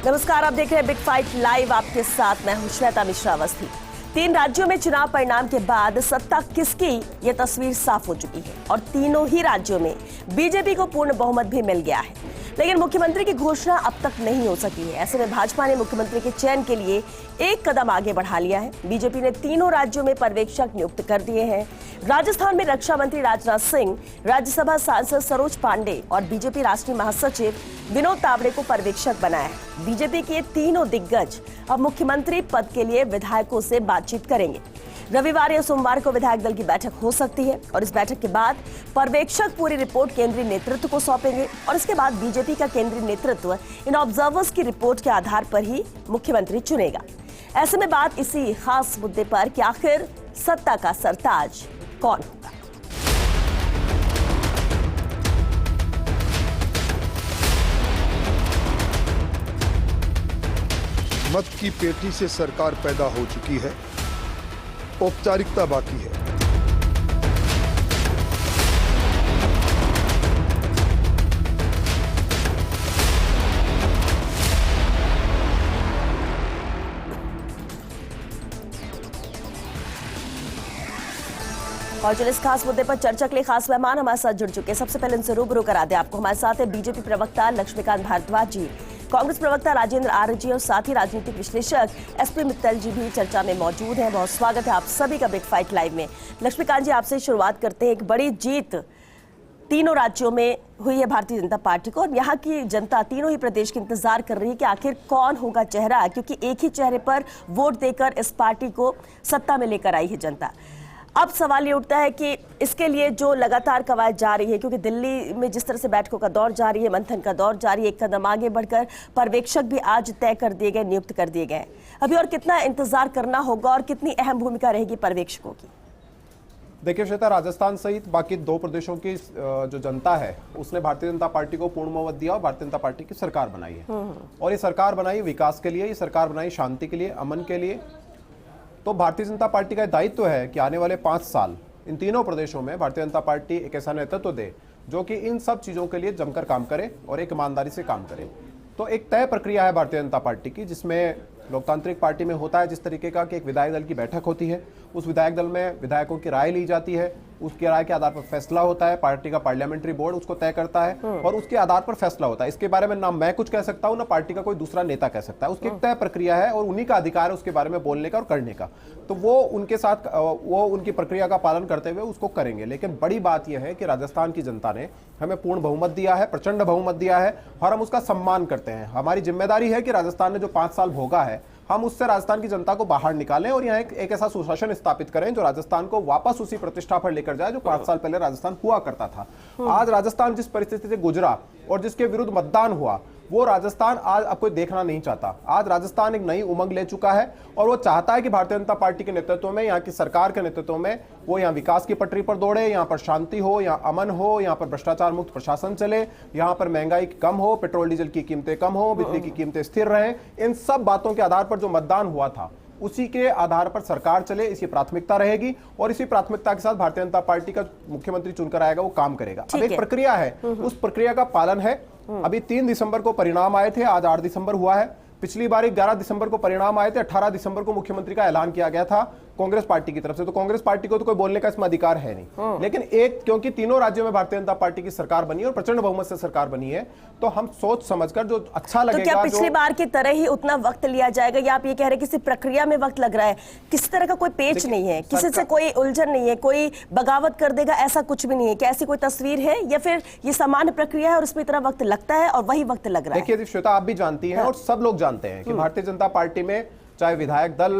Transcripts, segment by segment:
नमस्कार, आप देख रहे हैं बिग फाइट लाइव। आपके साथ मैं हूं श्वेता मिश्रा अवस्थी। 3 राज्यों में चुनाव परिणाम के बाद सत्ता किसकी, ये तस्वीर साफ हो चुकी है और तीनों ही राज्यों में बीजेपी को पूर्ण बहुमत भी मिल गया है। लेकिन मुख्यमंत्री की घोषणा अब तक नहीं हो सकी है। ऐसे में भाजपा ने मुख्यमंत्री के चयन के लिए एक कदम आगे बढ़ा लिया है। बीजेपी ने तीनों राज्यों में पर्यवेक्षक नियुक्त कर दिए हैं। राजस्थान में रक्षा मंत्री राजनाथ सिंह, राज्यसभा सांसद सरोज पांडे और बीजेपी राष्ट्रीय महासचिव विनोद तावड़े को पर्यवेक्षक बनाया है। बीजेपी के तीनों दिग्गज अब मुख्यमंत्री पद के लिए विधायकों से बातचीत करेंगे। रविवार या सोमवार को विधायक दल की बैठक हो सकती है और इस बैठक के बाद पर्यवेक्षक पूरी रिपोर्ट केंद्रीय नेतृत्व को सौंपेंगे और इसके बाद बीजेपी का केंद्रीय नेतृत्व इन ऑब्जर्वर्स की रिपोर्ट के आधार पर ही मुख्यमंत्री चुनेगा। ऐसे में बात इसी खास मुद्दे पर कि आखिर सत्ता का सरताज कौन होगा। मत की पेटी से सरकार पैदा हो चुकी है, औपचारिकता बाकी है। और चलिए इस खास मुद्दे पर चर्चा के लिए खास मेहमान हमारे साथ जुड़ चुके हैं। सबसे पहले उनसे रूबरू करा दे आपको। हमारे साथ है बीजेपी प्रवक्ता लक्ष्मीकांत भारद्वाज जी, कांग्रेस प्रवक्ता राजेंद्र आर्य जी और साथ ही राजनीतिक विश्लेषक एसपी मित्तल जी भी चर्चा में मौजूद हैं। बहुत स्वागत है आप सभी का बिग फाइट लाइव में। लक्ष्मीकांत जी, आपसे शुरुआत करते हैं। एक बड़ी जीत तीनों राज्यों में हुई है भारतीय जनता पार्टी को और यहाँ की जनता तीनों ही प्रदेश की इंतजार कर रही है कि आखिर कौन होगा चेहरा, क्योंकि एक ही चेहरे पर वोट देकर इस पार्टी को सत्ता में लेकर आई है जनता। अब सवाल ये उठता है कि इसके लिए जो लगातार कवायद जा रही है, क्योंकि दिल्ली में जिस तरह से बैठकों का दौर जारी है, मंथन का दौर जारी है, एक कदम आगे बढ़कर पर्यवेक्षक भी आज तय कर दिए गए, नियुक्त कर दिए गए। अभी और कितना इंतजार करना होगा और कितनी अहम भूमिका रहेगी पर्यवेक्षकों की? देखिए श्वेता, राजस्थान सहित बाकी 2 प्रदेशों की जो जनता है उसने भारतीय जनता पार्टी को पूर्ण बहुमत दिया और भारतीय जनता पार्टी की सरकार बनाई है। और ये सरकार बनाई विकास के लिए, ये सरकार बनाई शांति के लिए, अमन के लिए। तो भारतीय जनता पार्टी का दायित्व है कि आने वाले 5 साल इन तीनों प्रदेशों में भारतीय जनता पार्टी एक ऐसा नेतृत्व दे जो कि इन सब चीज़ों के लिए जमकर काम करे और एक ईमानदारी से काम करे। तो एक तय प्रक्रिया है भारतीय जनता पार्टी की, जिसमें लोकतांत्रिक पार्टी में होता है जिस तरीके का कि एक विधायक दल की बैठक होती है, उस विधायक दल में विधायकों की राय ली जाती है, उसकी राय के आधार पर फैसला होता है, पार्टी का पार्लियामेंट्री बोर्ड उसको तय करता है और उसके आधार पर फैसला होता है। इसके बारे में ना मैं कुछ कह सकता हूं ना पार्टी का कोई दूसरा नेता कह सकता है। उसकी एक तय प्रक्रिया है और उन्हीं का अधिकार है उसके बारे में बोलने का और करने का। तो वो उनके साथ वो उनकी प्रक्रिया का पालन करते हुए उसको करेंगे। लेकिन बड़ी बात यह है कि राजस्थान की जनता ने हमें पूर्ण बहुमत दिया है, प्रचंड बहुमत दिया है और हम उसका सम्मान करते हैं। हमारी जिम्मेदारी है कि राजस्थान ने जो 5 साल भोगा है हम उससे राजस्थान की जनता को बाहर निकालें और यहाँ एक ऐसा सुशासन स्थापित करें जो राजस्थान को वापस उसी प्रतिष्ठा पर लेकर जाए जो 5 साल पहले राजस्थान हुआ करता था। आज राजस्थान जिस परिस्थिति से गुजरा और जिसके विरुद्ध मतदान हुआ, वो राजस्थान आज अब कोई देखना नहीं चाहता। आज राजस्थान एक नई उमंग ले चुका है और वो चाहता है कि भारतीय जनता पार्टी के नेतृत्व में, यहाँ की सरकार के नेतृत्व में वो यहाँ विकास की पटरी पर दौड़े, यहाँ पर शांति हो, यहाँ अमन हो, यहाँ पर भ्रष्टाचार मुक्त प्रशासन चले, यहाँ पर महंगाई कम हो, पेट्रोल डीजल की कीमतें कम हो, बिजली की कीमतें स्थिर रहें। इन सब बातों के आधार पर जो मतदान हुआ था उसी के आधार पर सरकार चले, इसी प्राथमिकता रहेगी और इसी प्राथमिकता के साथ भारतीय जनता पार्टी का मुख्यमंत्री चुनकर आएगा, वो काम करेगा। अब एक प्रक्रिया है, उस प्रक्रिया का पालन है। अभी 3 दिसंबर को परिणाम आए थे, आज 8 दिसंबर हुआ है। पिछली बार 11 दिसंबर को परिणाम आए थे, 18 दिसंबर को मुख्यमंत्री का ऐलान किया गया था कांग्रेस पार्टी की तरफ से। तो कांग्रेस पार्टी को तो कोई बोलने का इसमें अधिकार है नहीं। लेकिन क्योंकि तीनों राज्यों में भारतीय जनता पार्टी की सरकार बनी और प्रचंड बहुमत से सरकार बनी है, तो हम सोच समझकर जो अच्छा लगेगा। तो क्या पिछली बार की तरह ही उतना वक्त लिया जाएगा या आप ये कह रहे हैं किसी प्रक्रिया में वक्त लग रहा है? किसी तरह का कोई पेच नहीं है, किसी से कोई उलझन नहीं है, कोई बगावत कर देगा ऐसा कुछ भी नहीं है? क्या ऐसी कोई तस्वीर है या फिर ये सामान्य प्रक्रिया है और उसमें इतना वक्त लगता है और वही वक्त लग रहा है? देखिए श्वेता, आप भी जानती हैं और सब लोग जानते हैं कि भारतीय जनता पार्टी में चाहे विधायक दल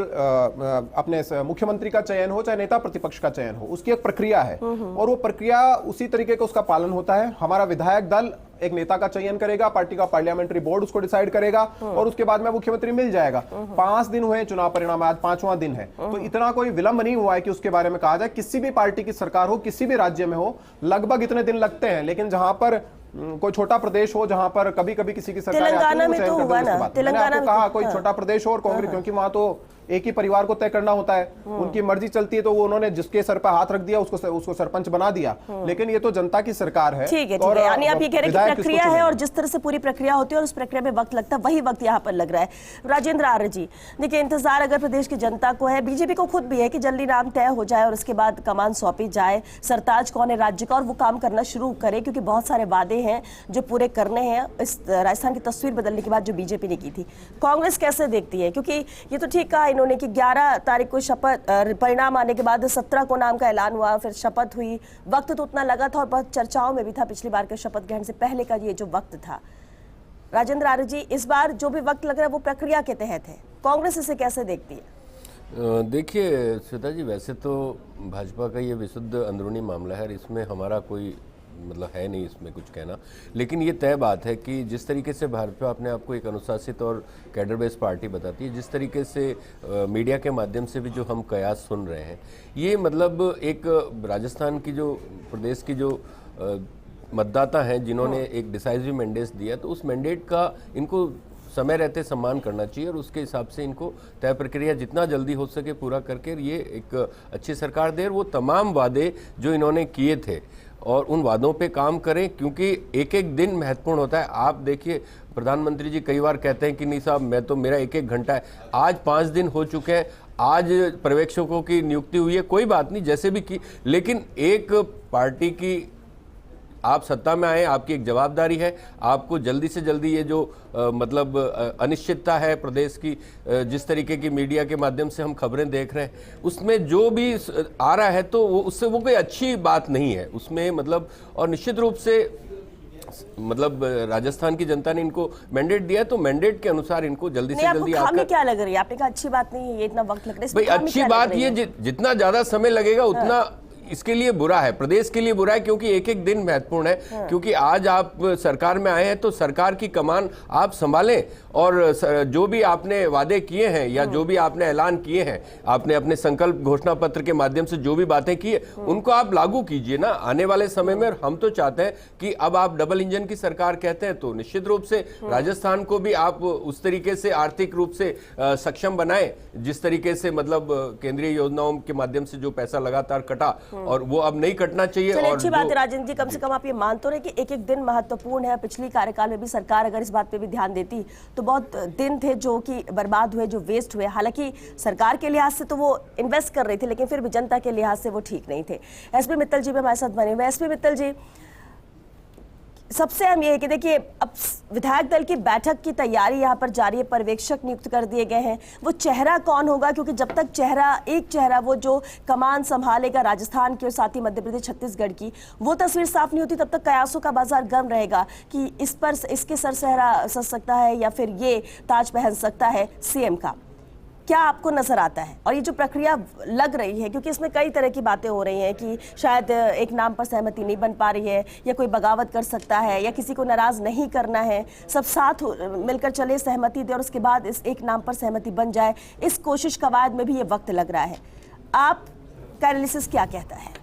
अपने मुख्यमंत्री का चयन हो, चाहे नेता प्रतिपक्ष का चयन हो, उसकी एक प्रक्रिया है और वो प्रक्रिया उसी तरीके का उसका पालन होता है। हमारा विधायक दल एक नेता का चयन करेगा, पार्टी का पार्लियामेंट्री बोर्ड उसको डिसाइड करेगा और उसके बाद में मुख्यमंत्री मिल जाएगा। 5 दिन हुए चुनाव परिणाम, आज 5वां दिन है। तो इतना कोई विलंब नहीं हुआ है कि उसके बारे में कहा जाए। किसी भी पार्टी की सरकार हो, किसी भी राज्य में हो, लगभग इतने दिन लगते हैं। लेकिन जहां पर कोई छोटा प्रदेश हो जहां पर कभी कभी किसी की सरकार तेलंगाना में तो हुआ ना, तेलंगाना में कहा कोई छोटा प्रदेश हो और कांग्रेस, क्योंकि वहां तो एक ही परिवार को तय करना होता है, उनकी मर्जी चलती है तो वो उन्होंने जिसके सर पर हाथ रख दिया उसको सरपंच बना दिया। लेकिन ये तो जनता की सरकार है। ठीक है, यानी आप ये कह रहे हैं कि प्रक्रिया है और जिस तरह से पूरी प्रक्रिया होती है और उस प्रक्रिया में वक्त लगता है, वही वक्त यहाँ पर लग रहा है। राजेंद्र आर्य जी, देखिए इंतजार अगर प्रदेश की जनता को है, बीजेपी को खुद भी है कि जल्दी नाम तय हो जाए और उसके बाद कमान सौंपी जाए, सरताज कौन है राज्य का और वो काम करना शुरू करे, क्योंकि बहुत सारे वादे हैं जो पूरे करने हैं इस राजस्थान की तस्वीर बदलने के बाद जो बीजेपी ने की थी। कांग्रेस कैसे देखती है, क्योंकि ये तो ठीक कहा इन्होंने कि 11 तारीख को शपथ परिणाम आने के बाद 17 को नाम का ऐलान हुआ, फिर शपथ हुई, वक्त तो उतना लगा था और बहुत चर्चाओं में भी था पिछली बार के शपथ ग्रहण से पहले का ये जो वक्त था। राजेंद्र आर्य जी, इस बार जो भी वक्त लग रहा है वो प्रक्रिया के तहत है, कांग्रेस इसे कैसे देखती है? देखिए श्वेता जी, वैसे तो भाजपा का ये विशुद्ध अंदरूनी मामला है, इसमें हमारा कोई मतलब है नहीं इसमें कुछ कहना। लेकिन ये तय बात है कि जिस तरीके से भाजपा अपने आप को एक अनुशासित और कैडर बेस्ड पार्टी बताती है, जिस तरीके से मीडिया के माध्यम से भी जो हम कयास सुन रहे हैं, ये मतलब एक राजस्थान की जो प्रदेश की जो मतदाता हैं जिन्होंने एक डिसाइसिव मैंडेट दिया, तो उस मैंडेट का इनको समय रहते सम्मान करना चाहिए और उसके हिसाब से इनको तय प्रक्रिया जितना जल्दी हो सके पूरा करके ये एक अच्छी सरकार दे। वो तमाम वादे जो इन्होंने किए थे और उन वादों पे काम करें, क्योंकि एक एक दिन महत्वपूर्ण होता है। आप देखिए प्रधानमंत्री जी कई बार कहते हैं कि नहीं साहब मैं तो मेरा एक एक घंटा है, आज 5 दिन हो चुके हैं, आज पर्यवेक्षकों की नियुक्ति हुई है, कोई बात नहीं जैसे भी की, लेकिन एक पार्टी की आप सत्ता में आए, आपकी एक जवाबदारी है, आपको जल्दी से जल्दी ये जो मतलब अनिश्चितता है प्रदेश की, जिस तरीके की मीडिया के माध्यम से हम खबरें देख रहे हैं उसमें जो भी आ रहा है तो उससे वो कोई अच्छी बात नहीं है उसमें, मतलब और निश्चित रूप से मतलब राजस्थान की जनता ने इनको मैंडेट दिया, तो मैंडेट के अनुसार इनको जल्दी से जल्दी आकर क्या लग रही है? आपने कहा अच्छी बात नहीं है, ये इतना वक्त लग रहा है। भाई अच्छी बात ये जितना ज्यादा समय लगेगा उतना इसके लिए बुरा है, प्रदेश के लिए बुरा है, क्योंकि एक एक दिन महत्वपूर्ण है। क्योंकि आज आप सरकार में आए हैं तो सरकार की कमान आप संभालें और जो भी आपने वादे किए हैं या जो भी आपने ऐलान किए हैं, आपने अपने संकल्प घोषणा पत्र के माध्यम से जो भी बातें की है उनको आप लागू कीजिए ना आने वाले समय में। हम तो चाहते हैं कि अब आप डबल इंजन की सरकार कहते हैं तो निश्चित रूप से राजस्थान को भी आप उस तरीके से आर्थिक रूप से सक्षम बनाए जिस तरीके से मतलब केंद्रीय योजनाओं के माध्यम से जो पैसा लगातार कटा और वो अब नहीं कटना चाहिए। और अच्छी बात है राजेंद्र जी, कम से कम आप ये मान तो रहे कि एक एक दिन महत्वपूर्ण है। पिछली कार्यकाल में भी सरकार अगर इस बात पे भी ध्यान देती तो बहुत दिन थे जो कि बर्बाद हुए, जो वेस्ट हुए। हालांकि सरकार के लिहाज से तो वो इन्वेस्ट कर रही थी, लेकिन फिर भी जनता के लिहाज से वो ठीक नहीं थे। एसपी मित्तल जी भी हमारे साथ बने हुए। एसपी मित्तल जी, सबसे अहम ये है कि देखिए अब विधायक दल की बैठक की तैयारी यहाँ पर जारी है, पर्यवेक्षक नियुक्त कर दिए गए हैं। वो चेहरा कौन होगा, क्योंकि जब तक एक चेहरा वो जो कमान संभालेगा राजस्थान की और साथ ही मध्य प्रदेश छत्तीसगढ़ की, वो तस्वीर साफ नहीं होती, तब तक कयासों का बाजार गर्म रहेगा कि इस पर इसके सर सहरा सज सकता है या फिर ये ताज पहन सकता है सीएम का। क्या आपको नजर आता है? और ये जो प्रक्रिया लग रही है, क्योंकि इसमें कई तरह की बातें हो रही हैं कि शायद एक नाम पर सहमति नहीं बन पा रही है या कोई बगावत कर सकता है या किसी को नाराज नहीं करना है, सब साथ मिलकर चले, सहमति दे और उसके बाद इस एक नाम पर सहमति बन जाए, इस कोशिश कवायद में भी ये वक्त लग रहा है। आपका एनालिसिस क्या कहता है?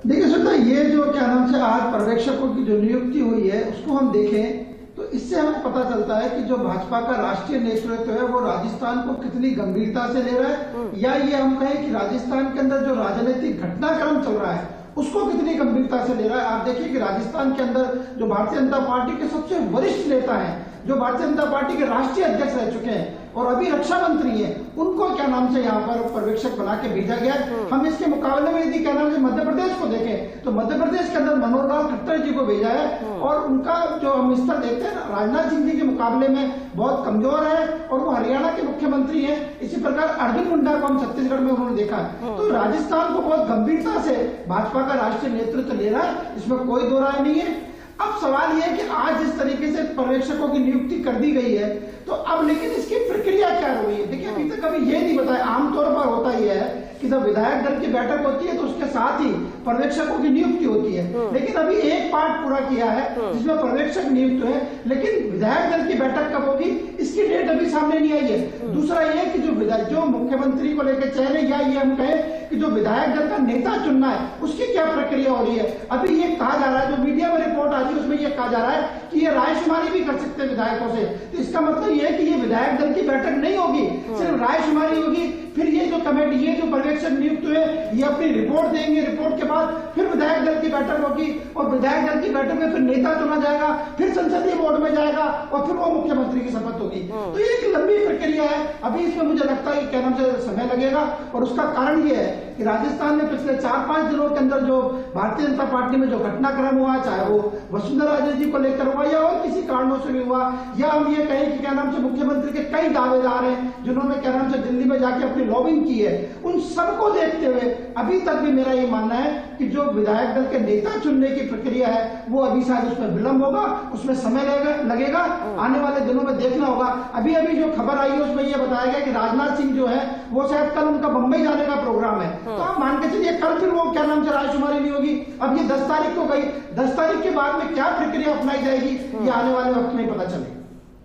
देखिए श्वेता, ये जो क्या नाम से आज पर्यवेक्षकों की जो नियुक्ति हुई है उसको हम देखें तो इससे हमें पता चलता है कि जो भाजपा का राष्ट्रीय नेतृत्व है वो राजस्थान को कितनी गंभीरता से ले रहा है, या ये हम कहें कि राजस्थान के अंदर जो राजनीतिक घटनाक्रम चल रहा है उसको कितनी गंभीरता से ले रहा है। आप देखिए कि राजस्थान के अंदर जो भारतीय जनता पार्टी के सबसे वरिष्ठ नेता हैं, जो भारतीय जनता पार्टी के राष्ट्रीय अध्यक्ष रह चुके हैं और अभी रक्षा मंत्री हैं, उनको क्या नाम से यहाँ पर पर्यवेक्षक बना के भेजा गया। हम इसके मुकाबले में यदि क्या नाम से मध्य प्रदेश को देखें तो मध्य प्रदेश के अंदर मनोहर लाल खट्टर जी को भेजा है और उनका जो हम स्तर देखते हैं राजनाथ सिंह जी के मुकाबले में बहुत कमजोर है और वो हरियाणा के मुख्यमंत्री हैं। इसी प्रकार अर्जुन मुंडा को हम छत्तीसगढ़ में उन्होंने देखा। तो राजस्थान को बहुत गंभीरता से भाजपा का राष्ट्रीय नेतृत्व ले रहा है, इसमें कोई दो राय नहीं है। अब सवाल यह है कि आज जिस तरीके से पर्यवेक्षकों की नियुक्ति कर दी गई है तो अब लेकिन इसकी प्रक्रिया क्या हो रही है। देखिए अभी तक कभी ये नहीं बताया, आमतौर पर होता यह है कि जब विधायक दल की बैठक होती है तो उसके साथ ही पर्यवेक्षकों की नियुक्ति होती है, लेकिन अभी एक पार्ट पूरा किया है जिसमें पर्यवेक्षक नियुक्त हुए, लेकिन विधायक दल की बैठक कब होगी इसकी डेट अभी सामने नहीं आई है। दूसरा ये कि जो मुख्यमंत्री को लेकर चयन है, या ये हम कहें कि जो विधायक दल का नेता चुनना है उसकी क्या प्रक्रिया हो रही है। अभी ये कहा जा रहा है, जो मीडिया में रिपोर्ट आ रही है उसमें ये कहा जा रहा है कि ये रायशुमारी भी कर सकते हैं विधायकों से। तो इसका मतलब ये है कि ये विधायक दल की बैठक नहीं होगी, सिर्फ रायशुमारी होगी। फिर ये जो कमेटी, ये जो पर्यवेक्षक नियुक्त हुए, ये अपनी रिपोर्ट देंगे, रिपोर्ट के बाद फिर विधायक दल की बैठक होगी और विधायक दल की बैठक में फिर नेता चुना जाएगा, फिर संसदीय बोर्ड में जाएगा और फिर वो मुख्यमंत्री की शपथ होगी। तो ये एक लंबी प्रक्रिया है। अभी इसमें मुझे लगता है कि क्या नाम से समय लगेगा, और उसका कारण ये है कि राजस्थान में पिछले 4-5 दिनों के अंदर जो भारतीय जनता पार्टी में जो घटनाक्रम हुआ, चाहे वो वसुंधरा राजे जी को लेकर हुआ या और किसी कारणों से भी हुआ, या हम ये कहें कि क्या नाम से मुख्यमंत्री के कई दावेदार हैं जिन्होंने क्या नाम से दिल्ली में जाके अपनी लॉबिंग की है, उन सबको देखते हुए अभी तक भी मेरा ये मानना है कि जो विधायक दल के नेता चुनने की प्रक्रिया है वो अभी शायद उसमें विलंब होगा, उसमें समय लगेगा। आने वाले दिनों में देखना होगा। अभी जो खबर आई है उसमें यह बताया गया कि राजनाथ सिंह जो है वो शायद कल उनका बंबई जाने का प्रोग्राम है, तो आप मान के चलिए कल फिर वो क्या नाम से रायशुमारी नहीं होगी। अब ये 10 तारीख को गई, 10 तारीख के बाद में क्या प्रक्रिया अपनाई जाएगी ये आने वाले वक्त में पता चलेगा।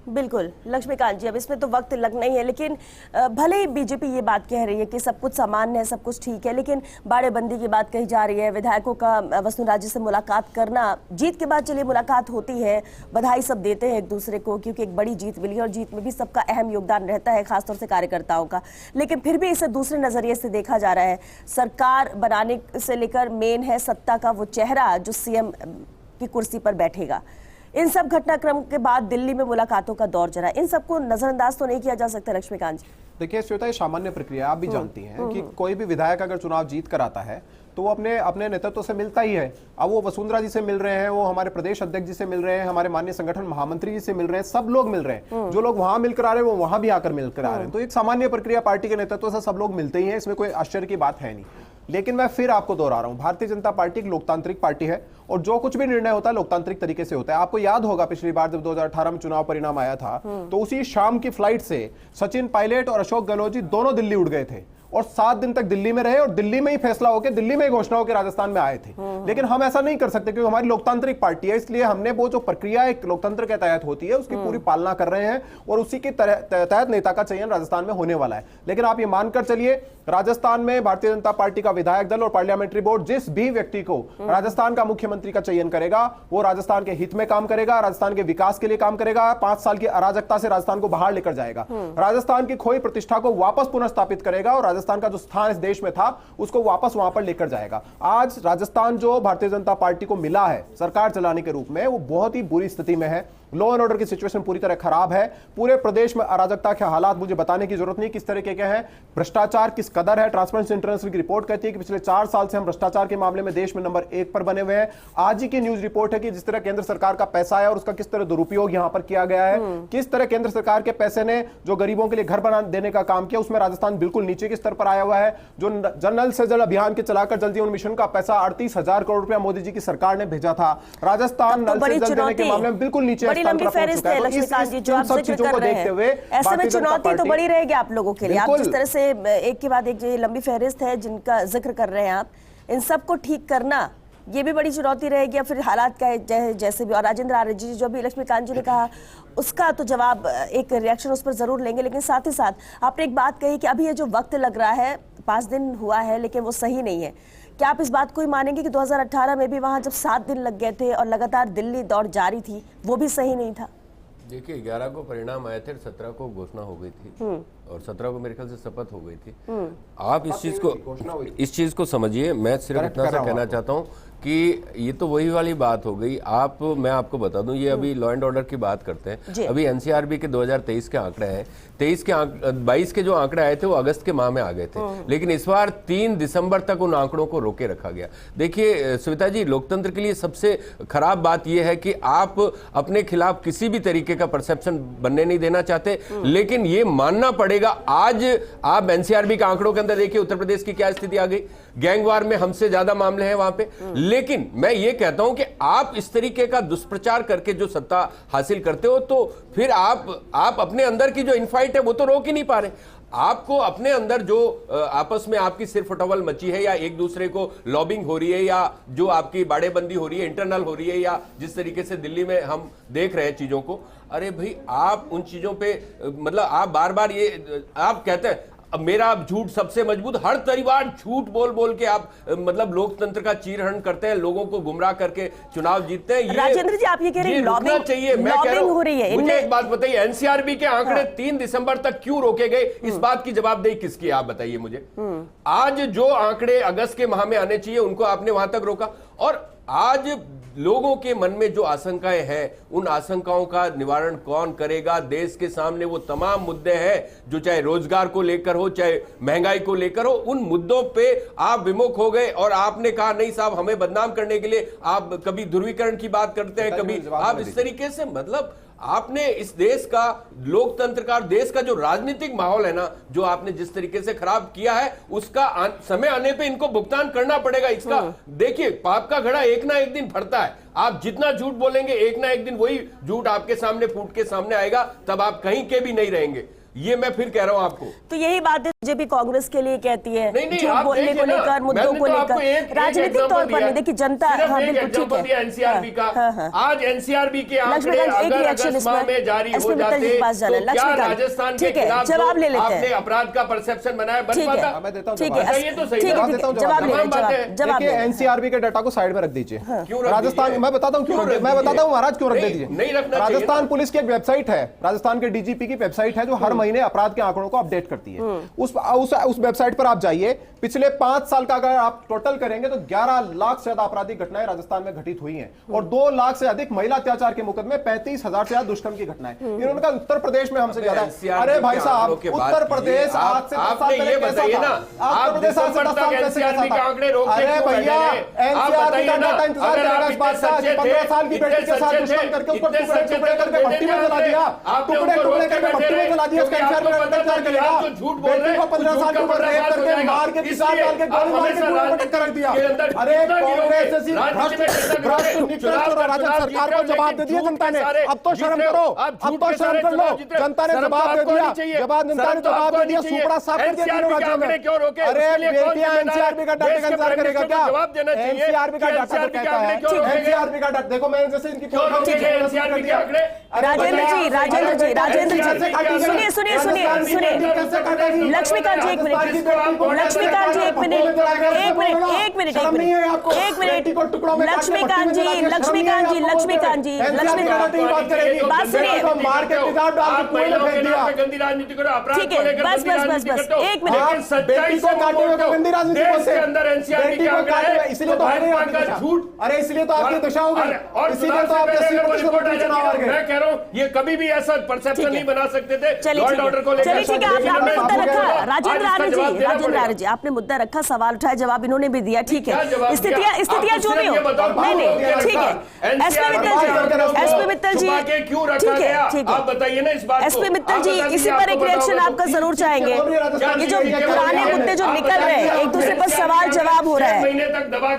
बिल्कुल लक्ष्मीकांत जी, अब इसमें तो वक्त लगना ही है, लेकिन भले ही बीजेपी ये बात कह रही है कि सब कुछ सामान्य है, सब कुछ ठीक है, लेकिन बाड़ेबंदी की बात कही जा रही है, विधायकों का वसुंधरा जी से मुलाकात करना, जीत के बाद चलिए मुलाकात होती है, बधाई सब देते हैं एक दूसरे को क्योंकि एक बड़ी जीत मिली और जीत में भी सबका अहम योगदान रहता है, खासतौर से कार्यकर्ताओं का। लेकिन फिर भी इसे दूसरे नजरिए से देखा जा रहा है। सरकार बनाने से लेकर मेन है सत्ता का वो चेहरा जो सीएम की कुर्सी पर बैठेगा। इन सब घटनाक्रम के बाद दिल्ली में मुलाकातों का दौर चला, इन सबको नजरअंदाज तो नहीं किया जा सकता लक्ष्मीकांत जी। देखिए श्वेता, ये सामान्य प्रक्रिया आप भी जानती हैं कि कोई भी विधायक अगर चुनाव जीत कर आता है तो वो अपने नेतृत्व से मिलता ही है। अब वो वसुंधरा जी से मिल रहे हैं, वो हमारे प्रदेश अध्यक्ष जी से मिल रहे हैं, हमारे माननीय संगठन महामंत्री जी से मिल रहे हैं, सब लोग मिल रहे हैं। जो लोग वहां मिलकर आ रहे हैं वो वहां भी आकर मिलकर आ रहे हैं। तो एक सामान्य प्रक्रिया, पार्टी के नेतृत्व से सब लोग मिलते ही हैं, इसमें कोई आश्चर्य की बात है नहीं। लेकिन मैं फिर आपको दोहरा रहा हूं, भारतीय जनता पार्टी एक लोकतांत्रिक पार्टी है और जो कुछ भी निर्णय होता है लोकतांत्रिक तरीके से होता है। आपको याद होगा पिछली बार जब 2018 में चुनाव परिणाम आया था तो उसी शाम की फ्लाइट से सचिन पायलट और अशोक गहलोत जी दोनों दिल्ली उड़ गए थे और 7 दिन तक दिल्ली में रहे और दिल्ली में ही फैसला होकर, दिल्ली में ही घोषणा होकर राजस्थान में आए थे। लेकिन हम ऐसा नहीं कर सकते क्योंकि हमारी लोकतांत्रिक पार्टी है, इसलिए हमने वो जो प्रक्रिया एक लोकतंत्र के तहत होती है उसकी पूरी पालना कर रहे हैं और उसी के तहत नेता का चयन राजस्थान में होने वाला है। लेकिन आप ये मानकर चलिए, राजस्थान में भारतीय जनता पार्टी का विधायक दल और पार्लियामेंट्री बोर्ड जिस भी व्यक्ति को राजस्थान का मुख्यमंत्री का चयन करेगा वो राजस्थान के हित में काम करेगा, राजस्थान के विकास के लिए काम करेगा, 5 साल की अराजकता से राजस्थान को बाहर लेकर जाएगा, राजस्थान की खोई प्रतिष्ठा को वापस पुनर्स्थापित करेगा और राजस्थान का जो स्थान इस देश में था उसको वापस वहां पर लेकर जाएगा। आज राजस्थान जो भारतीय जनता पार्टी को मिला है सरकार चलाने के रूप में वो बहुत ही बुरी स्थिति में है। लॉ एंड ऑर्डर की सिचुएशन पूरी तरह खराब है। पूरे प्रदेश में अराजकता के हालात मुझे बताने की जरूरत नहीं किस तरह के हैं। भ्रष्टाचार किस कदर है, ट्रांसपेरेंसी इंटरनेशनल की रिपोर्ट कहती है कि पिछले 4 साल से हम भ्रष्टाचार के मामले में देश में नंबर 1 पर बने हुए हैं। आज ही की न्यूज रिपोर्ट है कि जिस तरह केंद्र सरकार का पैसा है और उसका किस तरह दुरुपयोग यहां पर किया गया है, किस तरह केंद्र सरकार के पैसे ने जो गरीबों के लिए घर बना देने का काम किया उसमें राजस्थान बिल्कुल नीचे के स्तर पर आया हुआ है। जो जल से जल अभियान के चलाकर जल जीवन मिशन का पैसा 38,000 करोड़ रुपया मोदी जी की सरकार ने भेजा था, राजस्थान नल से जल देने के मामले में बिल्कुल नीचे स्थान पर पहुंच चुका है। लक्ष्मीकांत जी जो आप जिक्र कर रहे हैं, ऐसे में चुनौती तो बड़ी रहेगी आप लोगों के लिए। आप जिस तरह से एक के बाद एक जो लंबी फहरिस्त है जिनका जिक्र कर रहे हैं आप, इन सबको ठीक करना ये भी बड़ी चुनौती रहेगी या फिर हालात का जैसे भी। और राजेंद्र आर्य जी जो भी लक्ष्मीकांत जी ने कहा उसका तो जवाब, एक रिएक्शन उस पर जरूर लेंगे, लेकिन साथ ही साथ आपने एक बात कही कि अभी ये जो वक्त लग रहा है 5 दिन हुआ है लेकिन वो सही नहीं है। क्या आप इस बात को ही मानेंगे कि 2018 में भी वहां जब 7 दिन लग गए थे और लगातार दिल्ली दौड़ जारी थी वो भी सही नहीं था? देखिए 11 को परिणाम आए थे, 17 को घोषणा हो गई थी और 17 को मेरे ख्याल से शपथ हो गई थी। आप इस चीज को समझिए। मैं सिर्फ इतना सा कहना चाहता हूँ कि ये तो वही वाली बात हो गई। मैं आपको बता दूं, ये अभी लॉ एंड ऑर्डर की बात करते हैं। अभी एनसीआरबी के 2023 के आंकड़े हैं, 22 के जो आंकड़े आए थे वो अगस्त के माह में आ गए थे, लेकिन इस बार 3 दिसंबर तक उन आंकड़ों को रोके रखा गया। देखिए श्वेता जी, लोकतंत्र के लिए सबसे खराब बात यह है कि आप अपने खिलाफ किसी भी तरीके का परसेप्शन बनने नहीं देना चाहते, लेकिन ये मानना पड़ेगा। आज आप एनसीआरबी के आंकड़ों के अंदर देखिए उत्तर प्रदेश की क्या स्थिति आ गई। गैंगवार में हमसे ज्यादा मामले हैं वहां पे, लेकिन मैं ये कहता हूं कि आप इस तरीके का दुष्प्रचार करके जो सत्ता हासिल करते हो तो फिर आप अपने अंदर की जो इनफाइट है वो तो रोक ही नहीं पा रहे। आपको अपने अंदर जो आपस में आपकी सिर फटवल मची है, या एक दूसरे को लॉबिंग हो रही है, या जो आपकी बाड़ेबंदी हो रही है, इंटरनल हो रही है, या जिस तरीके से दिल्ली में हम देख रहे हैं चीजों को, अरे भाई आप उन चीजों पे मतलब आप बार बार ये आप कहते हैं अब मेरा झूठ सबसे मजबूत, हर तरीवार झूठ बोल बोल के आप मतलब लोकतंत्र का चीरहरण करते हैं, लोगों को गुमराह करके चुनाव जीतते हैं। राजेंद्र जी, आप ये कह रहे हैं लॉबिंग चाहिए, मैं कह रहा हो रही है। मुझे एक बात बताइए, एनसीआरबी के आंकड़े 3 दिसंबर तक क्यों रोके गए? इस बात की जवाबदेही किसकी, आप बताइए मुझे। आज जो आंकड़े अगस्त के माह में आने चाहिए उनको आपने वहां तक रोका, और आज लोगों के मन में जो आशंकाएं हैं उन आशंकाओं का निवारण कौन करेगा? देश के सामने वो तमाम मुद्दे हैं जो चाहे रोजगार को लेकर हो, चाहे महंगाई को लेकर हो, उन मुद्दों पे आप विमुख हो गए और आपने कहा नहीं साहब, हमें बदनाम करने के लिए आप कभी ध्रुवीकरण की बात करते हैं, कभी आप इस तरीके से, मतलब आपने इस देश का लोकतंत्र का, देश का जो राजनीतिक माहौल है ना, जो आपने जिस तरीके से खराब किया है, उसका समय आने पे इनको भुगतान करना पड़ेगा। इसका देखिए, पाप का घड़ा एक ना एक दिन फटता है। आप जितना झूठ बोलेंगे एक ना एक दिन वही झूठ आपके सामने फूट के सामने आएगा, तब आप कहीं के भी नहीं रहेंगे। ये मैं फिर कह रहा हूं आपको। तो यही बात बीजेपी कांग्रेस के लिए कहती है, नहीं, झूठ बोलने को लेकर, मुद्दों को लेकर, राजनीतिक तौर पर नहीं। देखिए जनता, हाँ बिल्कुल ठीक है, एनसीआरबी का आज एनसीआरबी के आंकड़े अगर अगस्त माह में जारी हो जाते तो क्या राजस्थान के खिलाफ जवाब ले लेते आपने अपराध का परसेप्शन बनाया बन पाता? मैं देता हूं ठीक है, ये तो सही जवाब ले। एनसीआरबी के डाटा को साइड में रख दीजिए। राजस्थान, मैं बताता हूं क्यों, मैं बताता हूं महाराज क्यों रख दीजिए। नहीं रखना। राजस्थान पुलिस की एक वेबसाइट है, राजस्थान के डीजीपी की वेबसाइट है, जो हर महीने अपराध के आंकड़ों को अपडेट करती है। उस वेबसाइट पर आप जाइए, पिछले 5 साल का अगर आप टोटल करेंगे तो 11 लाख से ज्यादा आपराधिक घटनाएं राजस्थान में घटित हुई हैं, और 2 लाख से अधिक महिला अत्याचार के मुकदमे, 35,000 से ज्यादा दुष्कर्म की घटनाएं। इन्होंने कहा उत्तर प्रदेश में हमसे ज्यादा है। अरे भाई साहब, उत्तर प्रदेश आज से 10 साल पहले कैसा था? उत्तर प्रदेश आज से 10 साल कैसे कैसा था? अरे भैया, एनसीआरबी का डाटा इंतजार करेगा इस बात का। 15 साल की बेटी के साथ दुष्कर्म करके उसको टुकड़े टुकड़े करके भट्टी में जला दिया, टुकड़े टुकड़े करके भट्टी में जला दिया, उसका एनसीआरबी का इंतजार करेगा। बेटी को 15 साल की उम्र रेप करके मार के पिसाब डाल के गोली मार के पूरा पटक रख दिया। अरे कांग्रेस जैसी भ्रष्ट निकृष्ट और अराजक सरकार को जवाब दे दिया जनता ने। अब तो शर्म करो, अब तो शर्म कर लो। जनता ने जवाब दे दिया, जनता ने जवाब दे दिया, सुपड़ा साफ कर दिया तीनों राज्यों में। अरे बेटियां एनसीआरबी का डाटा का इंतजार करेगा क्या? एनसीआरबी का डाटा तो कहता है, एनसीआरबी का डाटा देखो, मैंने जैसे इनकी राजेंद्र जी सुनिए, लक्ष्मीकांत जी एक मिनट, लक्ष्मीकांत जी एक मिनट, बात सुनिए। ठीक है, बस एक मिनट। बेटी को काटे हुए गंदी राजनीति बोलते हैं, इसलिए तो झूठ, अरे इसलिए तो आपकी दशा हो गई, इसीलिए तो आप चुनाव हार गए। मैं कह रहा हूँ ये कभी भी ऐसा परसेप्शन नहीं बना सकते थे लॉ एंड ऑर्डर को लेकर। ठीक है, आपने मुद्दा रखा, राजेंद्र आर्य जी आपने मुद्दा रखा, सवाल उठाया, जवाब इन्होंने भी दिया। ठीक है, स्थितियां जो भी हो, नहीं ठीक है। एसपी मित्तल जी ठीक है, आप बताइए ना इस बात को। एसपी मित्तल जी इसी पर एक रिएक्शन आपका जरूर चाहेंगे। ये जो पुराने मुद्दे जो निकल रहे हैं, एक दूसरे पर सवाल जवाब हो रहा है।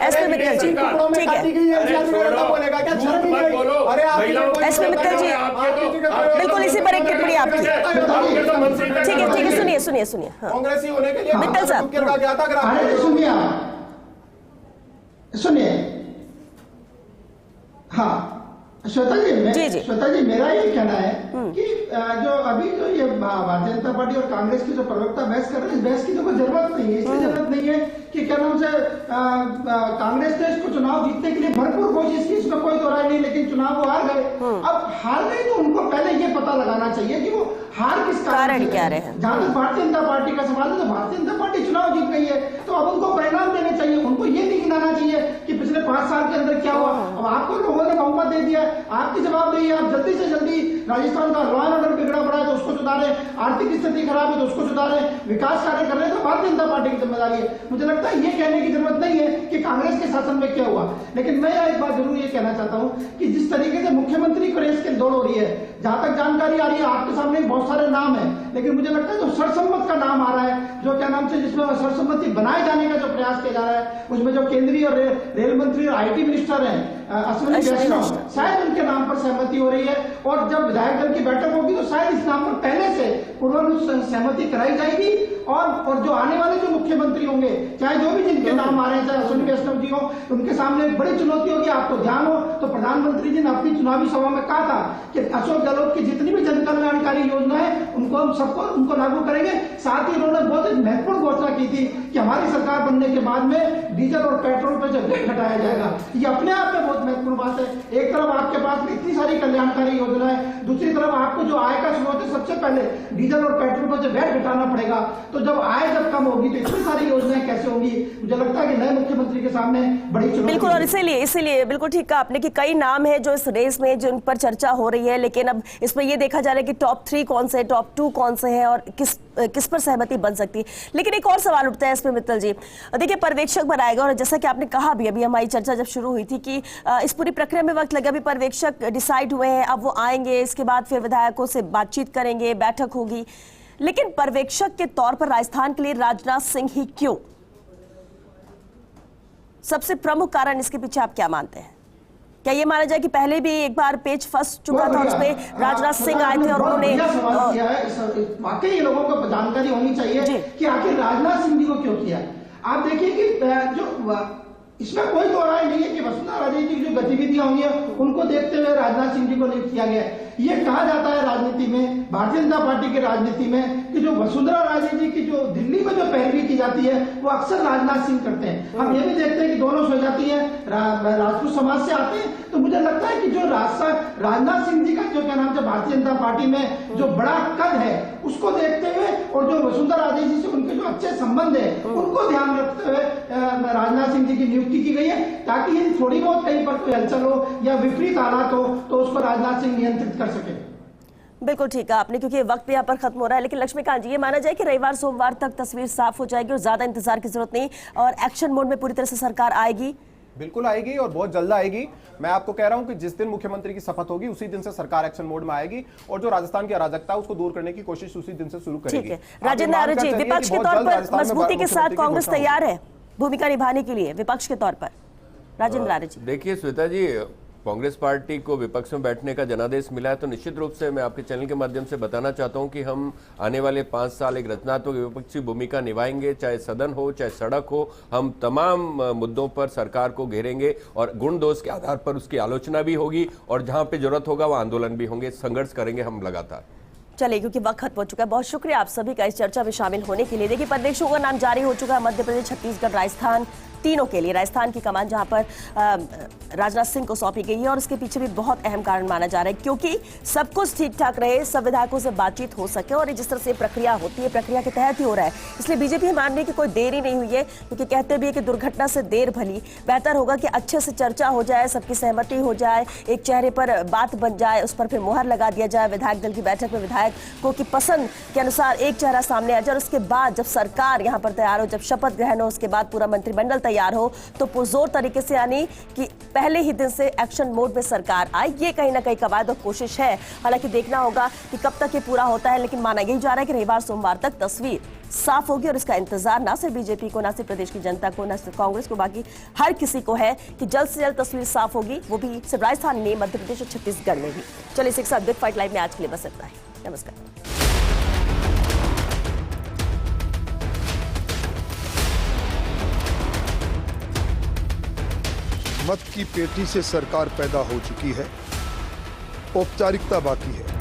एसपी मित्तल जी ठीक है, एसपी मित्तल जी बिल्कुल इसी पर एक टिप्पणी आपकी। ठीक है, सुनिए कांग्रेसी होने के लिए मित्तल साहब सुनिए। हाँ श्वेता जी मेरा ये कहना है कि जो अभी जो ये भारतीय जनता पार्टी और कांग्रेस की जो प्रवक्ता बहस कर रहे हैं, इस बहस की तो कोई जरूरत नहीं है। इसलिए जरूरत नहीं है कि क्या नाम से कांग्रेस ने इसको चुनाव जीतने के लिए भरपूर कोशिश की, इसमें कोई दो राय नहीं, लेकिन चुनाव वो हार गए। अब हार गए तो उनको पहले ये पता लगाना चाहिए कि वो हार किस कारण क्या रहे हैं। जहां तक भारतीय जनता पार्टी का सवाल है, तो भारतीय जनता पार्टी चुनाव जीत गई है, तो अब उनको परिणाम देने चाहिए। उनको ये नहीं गिनाना चाहिए कि पिछले 5 साल के अंदर क्या हुआ। अब आपको लोगों ने बहुमत दे दिया, आपकी जवाबदेही है, आप जल्दी से जल्दी राजस्थान का लॉ एंड ऑर्डर बिगड़ा पड़ा है तो उसको सुधारे, आर्थिक स्थिति खराब है तो उसको सुधारे, विकास कार्य कर रहे हैं तो भारतीय जनता पार्टी की जिम्मेदारी है। मुझे लगता है ये कहने की जरूरत नहीं है कि कांग्रेस के शासन में क्या हुआ। लेकिन मैं एक बात जरूर ये कहना चाहता हूं कि जिस तरीके से मुख्यमंत्री को रेस के दौड़ हो रही है, जहां तक जानकारी आ रही है, आपके सामने बहुत सारे नाम है, लेकिन मुझे लगता है जो सर्वसम्मत का नाम आ रहा है, जो क्या नाम से जिसमें सर्वसम्मति बनाए जाने का जो प्रयास प्रयास किया जा रहा है, उसमें जो केंद्रीय और रेल मंत्री और IT मिनिस्टर हैं अश्विनी वैष्णव, शायद उनके नाम पर सहमति हो रही है। और जब विधायक दल की बैठक होगी तो शायद इस नाम पर पहले से पूर्व सहमति कराई जाएगी। और जो आने वाले जो मुख्यमंत्री होंगे, चाहे जो भी जिनके नाम आ रहे हैं, चाहे अश्विनी वैष्णव जी हो, उनके सामने एक बड़ी चुनौती होगी। आपको ध्यान हो तो प्रधानमंत्री जी ने अपनी चुनावी सभा में कहा था कि अशोक गहलोत की जितनी भी जन कल्याणकारी योजना है उनको हम सबको उनको लागू करेंगे। साथ ही उन्होंने बहुत एक महत्वपूर्ण घोषणा की थी कि हमारी सरकार बनने के बाद में डीजल और पेट्रोल पर जो वैट घटाया जाएगा। ये अपने आप में बहुत महत्वपूर्ण बात है। एक तरफ आपके पास में इतनी सारी कल्याणकारी योजना है, दूसरी तरफ आपको जो आय का स्रोत है सबसे पहले डीजल और पेट्रोल पर जो वैट घटाना पड़ेगा। तो जब आय जब कम होगी तो इतनी सारी योजनाएं कैसे होंगी? मुझे लगता है कि नए मुख्यमंत्री के सामने बड़ी चुनौती। बिल्कुल, और इसीलिए बिल्कुल ठीक कहा आपने कि कई नाम है जो इस रेस में जिन पर चर्चा हो रही है, लेकिन अब इसमें ये देखा जा रहा है कि टॉप 3 कौन से, टॉप 2 कौन से हैं और किस पर सहमति बन सकती है। लेकिन एक और सवाल उठता है इसमें मित्तल जी, देखिए पर्यवेक्षक बनाएगा और जैसा कि आपने कहा भी, अभी हमारी चर्चा जब शुरू हुई थी कि इस पूरी प्रक्रिया में वक्त लगा, अभी पर्यवेक्षक डिसाइड हुए हैं, अब वो आएंगे, इसके बाद फिर विधायकों से बातचीत करेंगे, बैठक होगी। लेकिन पर्यवेक्षक के तौर पर राजस्थान के लिए राजनाथ सिंह ही क्यों? सबसे प्रमुख कारण इसके पीछे आप क्या मानते हैं? क्या ये माना जाए कि पहले भी एक बार पेच फंस चुका था, उसमें राजनाथ सिंह आए थे और उन्होंने वाकई ये लोगों को जानकारी होनी चाहिए कि आखिर राजनाथ सिंह जी को क्यों किया। आप देखिए कि जो इसमें कोई दो राय नहीं है कि वसुंधरा राजे की जो गतिविधियां हुई है उनको देखते हुए राजनाथ सिंह जी को नियुक्त किया गया। ये कहा जाता है राजनीति में, भारतीय जनता पार्टी की राजनीति में, कि जो वसुंधरा राजे जी की जो दिल्ली में जो पैरवी की जाती है वो अक्सर राजनाथ सिंह करते हैं। हम ये भी देखते हैं कि दोनों सो जाती है, राजपूत समाज से आते हैं। तो मुझे लगता है कि जो राजनाथ सिंह जी का जो क्या नाम है भारतीय जनता पार्टी में जो बड़ा कद है उसको देखते हुए और जो वसुंधरा राजे जी से उनके जो अच्छे संबंध है उनको ध्यान रखते हुए राजनाथ सिंह जी की नियुक्ति की गई है, ताकि यदि थोड़ी बहुत कहीं पर कोई हलचल हो या विपरीत हालात हो तो उसको राजनाथ सिंह नियंत्रित कर सके। बिल्कुल ठीक है आपने, क्योंकि वक्त यहाँ पर खत्म हो रहा है। लेकिन लक्ष्मीकांत जी, ये माना जाए कि रविवार सोमवार तक तस्वीर साफ हो जाएगी और ज्यादा इंतजार की जरूरत नहीं और एक्शन मोड में पूरी तरह से सरकार आएगी? बिल्कुल आएगी और बहुत जल्द आएगी। मैं आपको कह रहा हूं कि जिस दिन मुख्यमंत्री की शपथ होगी उसी दिन से सरकार एक्शन मोड में आएगी और जो राजस्थान की अराजकता है उसको दूर करने की कोशिश उसी दिन से शुरू करेगी। ठीक है राजेंद्र आर्य जी, विपक्ष के तौर पर मजबूती के साथ कांग्रेस तैयार है भूमिका निभाने के लिए, विपक्ष के तौर पर? राजेंद्र आर्य जी, देखिए श्वेता जी, कांग्रेस पार्टी को विपक्ष में बैठने का जनादेश मिला है तो निश्चित रूप से मैं आपके चैनल के माध्यम से बताना चाहता हूं कि हम आने वाले 5 साल एक रचनात्मक विपक्षी भूमिका निभाएंगे, चाहे सदन हो चाहे सड़क हो। हम तमाम मुद्दों पर सरकार को घेरेंगे और गुण दोष के आधार पर उसकी आलोचना भी होगी और जहां पे जरूरत होगा वहां आंदोलन भी होंगे, संघर्ष करेंगे हम लगातार। चलिए, क्योंकि वक्त खत्म हो चुका है, बहुत शुक्रिया आप सभी का इस चर्चा में शामिल होने के लिए। देखिए प्रदेशों का नाम जारी हो चुका है, मध्य प्रदेश, छत्तीसगढ़, राजस्थान, तीनों के लिए। राजस्थान की कमान जहां पर राजनाथ सिंह को सौंपी गई है और इसके पीछे भी बहुत अहम कारण माना जा रहा है, क्योंकि सब कुछ ठीक ठाक रहे, सब विधायकों से बातचीत हो सके और जिस तरह से प्रक्रिया होती है प्रक्रिया के तहत ही हो रहा है। इसलिए बीजेपी मानने की कोई देर ही नहीं हुई है, क्योंकि कहते भी है कि दुर्घटना से देर भली। बेहतर होगा कि अच्छे से चर्चा हो जाए, सबकी सहमति हो जाए, एक चेहरे पर बात बन जाए, उस पर फिर मुहर लगा दिया जाए, विधायक दल की बैठक में विधायकों की पसंद के अनुसार एक चेहरा सामने आ जाए और उसके बाद जब सरकार यहाँ पर तैयार हो, जब शपथ ग्रहण हो, उसके बाद पूरा मंत्रिमंडल तैयार हो तो पुरजोर तरीके से, यानी कि पहले ही दिन से एक्शन मोड में सरकार आए। ये कहीं ना कहीं कवायद और कोशिश है। हालांकि देखना होगा कि कब तक ये पूरा होता है, लेकिन माना यही जा रहा है कि रविवार सोमवार तक तस्वीर साफ होगी और इसका इंतजार ना सिर्फ बीजेपी को, ना सिर्फ प्रदेश की जनता को, ना सिर्फ कांग्रेस को, बाकी हर किसी को है कि जल्द से जल्द तस्वीर साफ होगी, वो भी सिर्फ राजस्थान में, मध्य प्रदेश और छत्तीसगढ़ में भी। चलिए इसी के साथ बिग फाइट लाइव में आज के लिए बस इतना ही। नमस्कार। मत की पेटी से सरकार पैदा हो चुकी है, औपचारिकता बाकी है।